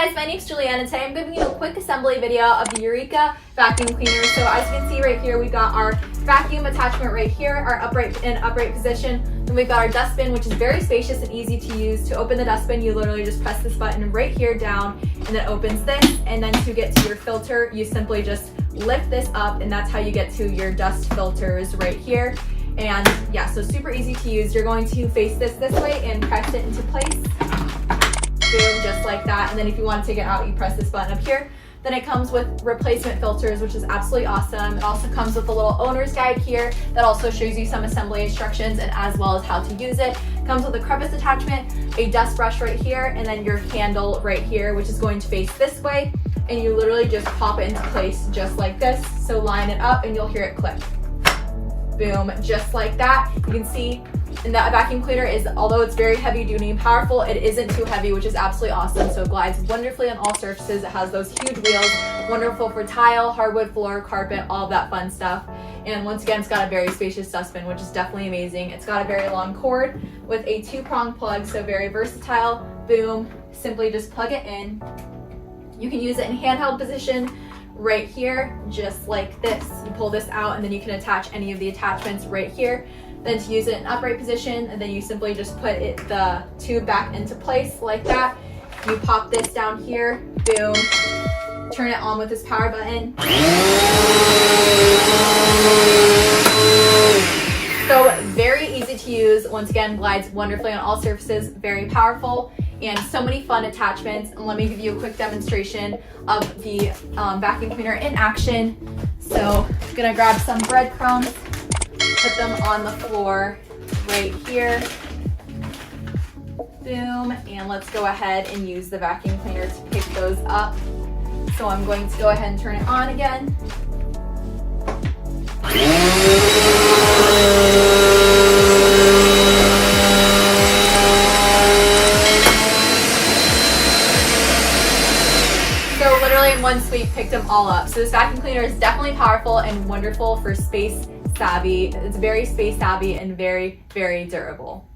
guys, my name's Julianne and today I'm giving you a quick assembly video of the Eureka vacuum cleaner. So as you can see right here, we've got our vacuum attachment right here, our upright position. Then we've got our dustbin, which is very spacious and easy to use. To open the dustbin, you literally just press this button right here down and it opens this. And then to get to your filter, you simply just lift this up and that's how you get to your dust filters right here. And yeah, so super easy to use. You're going to face this way and press it into place. Boom, just like that. And then if you want to take it out, you press this button up here. Then it comes with replacement filters, which is absolutely awesome. It also comes with a little owner's guide here that also shows you some assembly instructions and as well as how to use it. It comes with a crevice attachment, a dust brush right here, and then your handle right here, which is going to face this way. And you literally just pop it into place just like this. So line it up and you'll hear it click. Boom, just like that. You can see and that vacuum cleaner is, although it's very heavy duty and powerful, it isn't too heavy, which is absolutely awesome. So it glides wonderfully on all surfaces. It has those huge wheels, wonderful for tile, hardwood floor, carpet, all of that fun stuff. And once again, it's got a very spacious dustbin, which is definitely amazing. It's got a very long cord with a 2-prong plug, so very versatile. Boom, simply just plug it in. You can use it in handheld position right here, just like this. You pull this out and then you can attach any of the attachments right here. Then to use it in upright position, and then you simply just put the tube back into place like that. You pop this down here, boom, turn it on with this power button. So very easy to use. Once again, glides wonderfully on all surfaces, very powerful, and so many fun attachments. And let me give you a quick demonstration of the vacuum cleaner in action. So I'm gonna grab some breadcrumbs, put them on the floor right here. Boom, and let's go ahead and use the vacuum cleaner to pick those up. So I'm going to go ahead and turn it on again. So literally in one sweep, picked them all up. So this vacuum cleaner is definitely powerful and wonderful for space savvy. It's very space savvy and very, very durable.